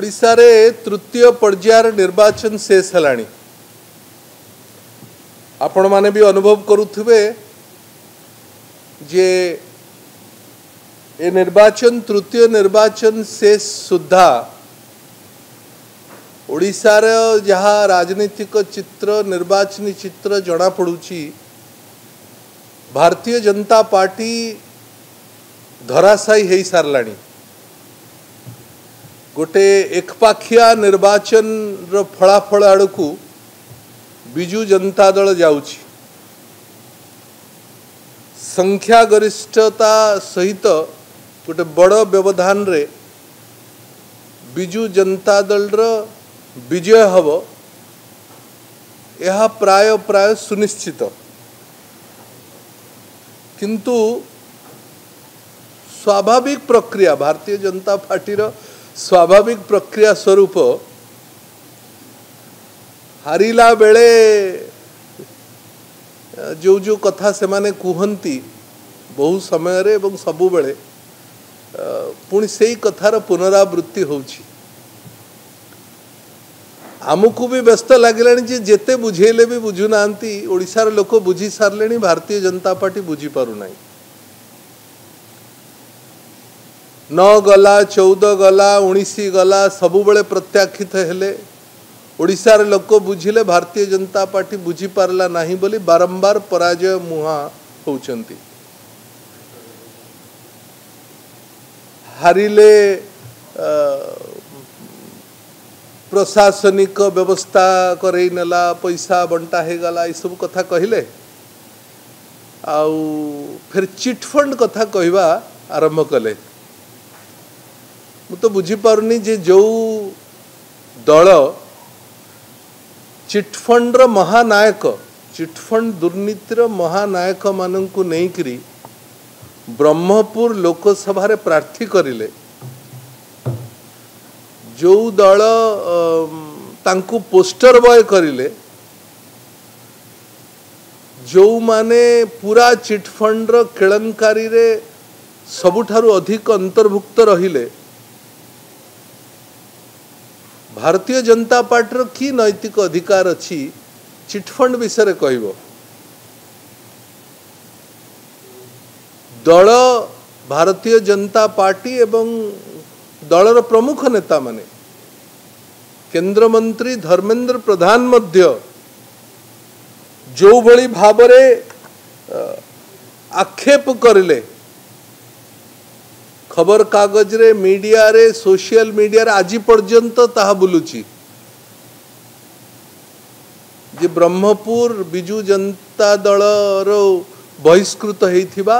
ओडिशा रे तृतीय पर्यायर निर्वाचन शेष हेलाणी। आपण माने भी अनुभव करुथिबे जे ए निर्वाचन तृतीय निर्वाचन शेष सुद्धा ओडिशा रे जहाँ राजनीतिक चित्र निर्वाचनी चित्र जना पड़ुची भारतीय जनता पार्टी धराशायी हो सारलाणी। गोटे एकपाखिया निर्वाचन रो फलाफल आड़कू बिजू जनता दल जाउची। संख्या गरिष्ठता सहित गोटे बड़ व्यवधान रे बिजू जनता दल रो विजय हब यह प्राय प्राय सुनिश्चित। किंतु स्वाभाविक प्रक्रिया भारतीय जनता पार्टी रो स्वाभाविक प्रक्रिया स्वरूप हारिला बेले जो जो कथा से माने कहती बहु समय रे एवं सबु बेले पुणी से ही कथार पुनरावृत्ति होची। आमको भी व्यस्त लगे जेते बुझेले भी बुझु नांती ओडिशार लोक बुझी सारे भारतीय जनता पार्टी बुझी पारु नाही। 9 गला 14 गला 19 गला सबु बेले प्रत्याखित हेले ओडिशार लोक बुझिले भारतीय जनता पार्टी बुझी पारला नाही बोली बारंबार पराजय मुहा होउचंती। हारिले प्रशासनिक व्यवस्था करई नेला पैसा बंटा हे गला ये सब कथा कहिले आउ फिर चिटफंड कथा कहवा आरंभ कले। मु तो बुझी पारुनी जे जो दल चिटफंड रो महानायक चिटफंड दुर्नीतिर महानायक मानंकु नेइकरी ब्रह्मपुर लोकसभा रे प्रार्थी करिले जो दल तांकु पोस्टर बॉय करिले जो माने पूरा चिटफंड रो केळंकारी रे सबुठारु अधिक अंतर्भुक्त रहिले भारतीय जनता पार्टी की नैतिक अधिकार अच्छी चिटफंड विषय कहब। दल भारतीय जनता पार्टी एवं दलर प्रमुख नेता माने केंद्र मंत्री धर्मेंद्र प्रधान मध्य जो भली भावरे आक्षेप करले खबर कागज रे मीडिया रे सोशल मीडिया रे आज पर्यंत ताहा बुलुची जे ब्रह्मपुर बिजू जनता दल रो बहिष्कृत होइथिबा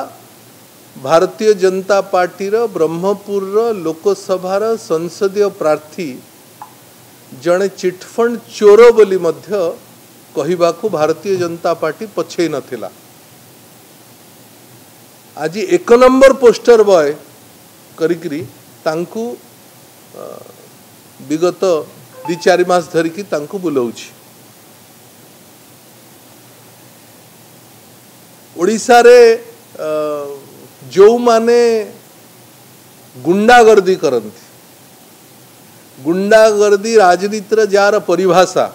भारतीय जनता पार्टी रो ब्रह्मपुर रो लोकसभा रो संसदीय प्रार्थी जणे चिटफंड चोर बोली मध्य कहिबाकू भारतीय जनता पार्टी पछै नथिला। आज 1 नंबर पोस्टर बॉय करिकरी तांकू विगत 2-4 मास धरिकी तांकू बुलाउछि। ओडिशा रे जो माने गुंडागर्दी करती गुंडागर्दी राजनीतिर जार परिभाषा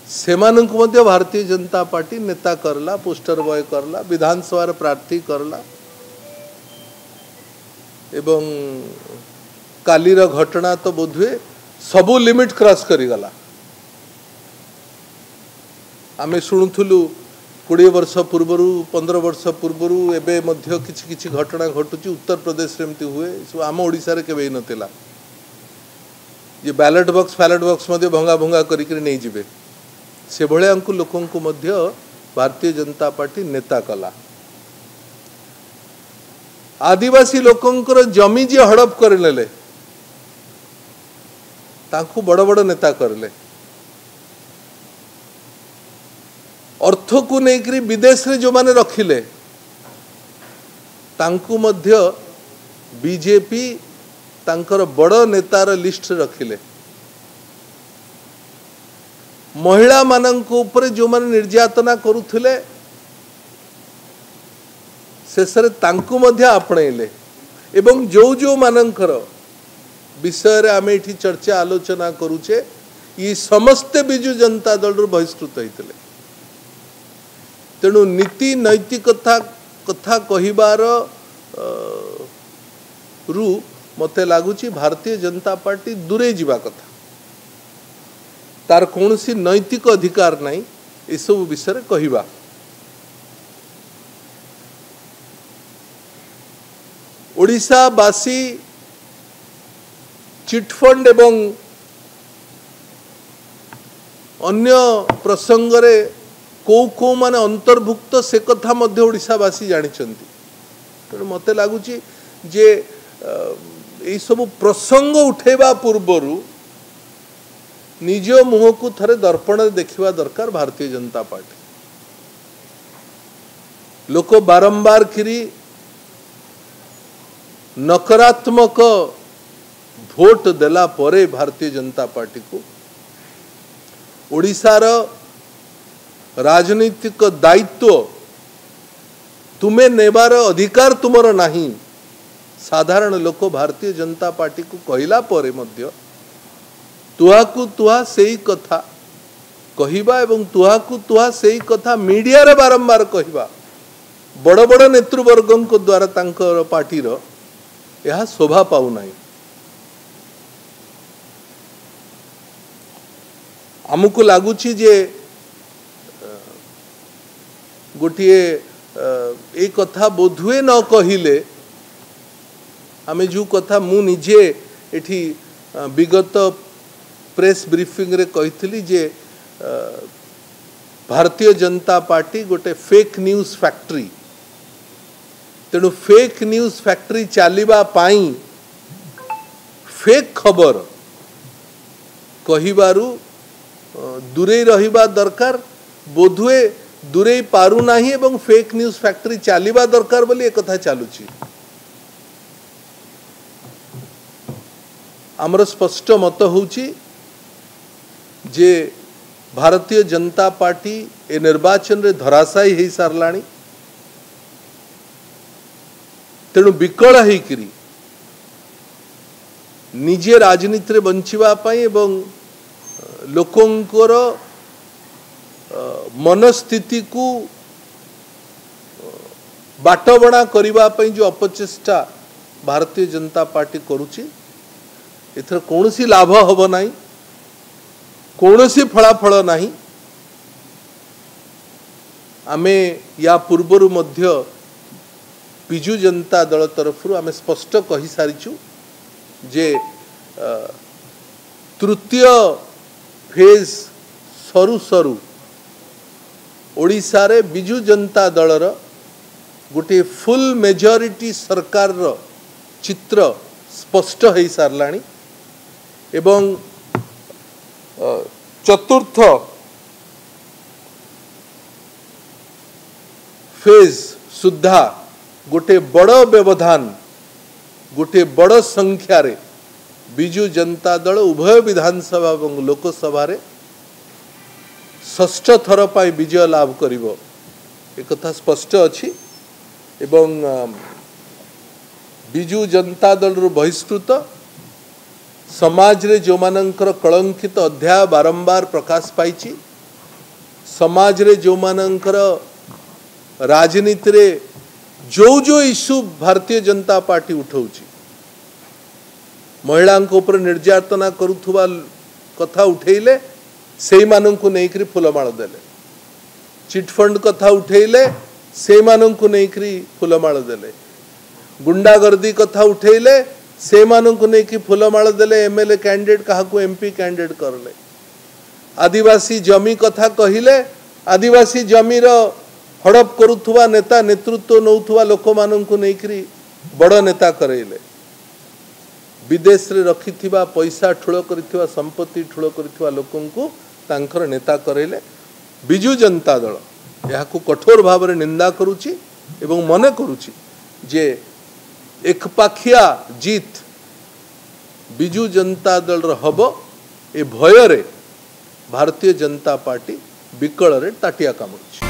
सेमानंकु मध्य भारतीय जनता पार्टी नेता करला पोस्टर बॉय करला विधानसभा प्रार्थी करला एवं कालीर घटना तो बोधुए सबू लिमिट क्रॉस करिगला। आमे शुणुथुलु 20 वर्ष पूर्वरु 15 वर्ष पूर्वरु एबे मध्य किछि किछि घटना घटुची उत्तर प्रदेश रे एमती हुए सो आम ओडिसा रे केबे नथिला। ये बैलेट बॉक्स मध्य भंगा भंगा करिकरी नहीं जिबे से भले अंकु लोकंकु मध्य भारतीय जनता पार्टी नेता कला। आदिवासी लोकंकर जमी जे हड़प करले तांकु बड़ बड़ नेता करले अर्थ को लेकर विदेश रे जो माने रखिले तांकु मध्य बीजेपी तांकर बड़ नेतार लिस्ट रखिले। महिला मानंको ऊपर जो माने निर्यातना करुथिले शेष तांकु मध्य आपणेले एवं जो जो मानंकर विषय रे आमे एठी चर्चा आलोचना करूचे ये समस्त बिजु जनता दल रु बहिष्कृत होइतले तेणु नीति नैतिकता कथा कहिबार रु मते लागुची भारतीय जनता पार्टी दूरे जीवा कथा तार कौनसी नैतिक अधिकार नहीं ये सब विषय कहिबा ओडिशावासी चिटफंड एवं अन्य प्रसंग रे को माने अंतर्भुक्त से कथा मध्य ओडिशावासी जानिचंती तेणु मते लागुची जे यही सब प्रसंग उठेबा पूर्वरु निज मुह को थरे दर्पण देखिबा दरकार भारतीय जनता पार्टी लोक बारंबार किरी नकारात्मक भोट देला परे भारतीय जनता पार्टी को ओडिशार राजनीतिक दायित्व तुम्हें नेबार अधिकार तुमर नहीं साधारण लोक भारतीय जनता पार्टी को कहला परे मध्य तुहाकु तुहा सेई कथा कहिबा एवं तुहाकु तुहा सेई कथा मीडिया रे बारंबार कहिबा बड़ बड़ नेतृवर्गों को द्वारा तांकर पार्टीर यह शोभा पाउ नहीं आमको लगुच जे गोटे ए कथा बोधुए न कहिले आमे जो कथा मु निजे एठी विगत प्रेस ब्रीफिंग रे कहितली जे भारतीय जनता पार्टी गोटे फेक न्यूज फैक्ट्री तेणु फेक न्यूज फैक्ट्री चलिबा पाई फेक खबर कहिबारु दूरे रहिबा दरकार बोधुए दूरे पारु नाही एवं फेक न्यूज फैक्ट्री चलिबा दरकार बोली एक कथा चालुची आमर स्पष्ट मत होउची जे भारतीय जनता पार्टी ए निर्वाचन रे धराशायी हो सारलाणी तेणु विकल होइकरी निजे राजनीति रे बंचिबा पाई एवं लोकंकर मनस्थिति को बाटबणा करिबा पाई जो अपचेष्टा भारतीय जनता पार्टी करुची एथर कौनसी लाभ हब नाही कौनसी फलाफल नाही आमे या पूर्वरु मध्य बिजु जनता दल तरफ आमे स्पष्ट कहि सारिछु जे तृतीय फेज सरु सरु ओडिशा रे बिजु जनता दलर गोटे फुल मेजॉरिटी सरकार रो चित्र स्पष्ट हो सारलाणी एवं चतुर्थ फेज सुधा गोटे बड़ व्यवधान गोटे बड़ संख्या रे बिजु जनता दल उभय विधानसभा और लोकसभा रे षष्ठ थर पाई विजय लाभ करिवो एक कथा स्पष्ट अछि एवं बिजु जनता दल रु बहिष्कृत समाज रे जो मानकर कलंकित अध्याय बारंबार प्रकाश पाइछि समाज रे जो मानकर राजनीति रे जो जो इश्यू भारतीय जनता पार्टी उठाउछि महिला ऊपर निर्यातना करुथुवा कथा उठेले से माननकु नेकरी फुलमाळ देले चिटफंड कथा उठेले से माननकु नेकरी फुलमाळ देले गुंडागर्दी कथा उठेले से माननकु नेकी फुलमाळ देले एमएलए कैंडिडेट काहाकु एमपी कैंडिडेट करले आदिवासी जमी कथा कहिले आदिवासी जमीर हड़प करुथुवा नेता नेतृत्व नौथुवा लोक माननकु नेकरी बड़ नेता करेले विदेश रे रखिथिबा पैसा ठुळ करिथिबा संपत्ति ठुळ करिथिबा लोकंकु तांकर नेता करेले बिजु जनता दल याकु कठोर भाव रे निंदा करूची एवं मने करूची जे एकपाखिया जीत बिजु जनता दल र हबो ए भय रे भारतीय जनता पार्टी विकल रे ताटिया कामुची।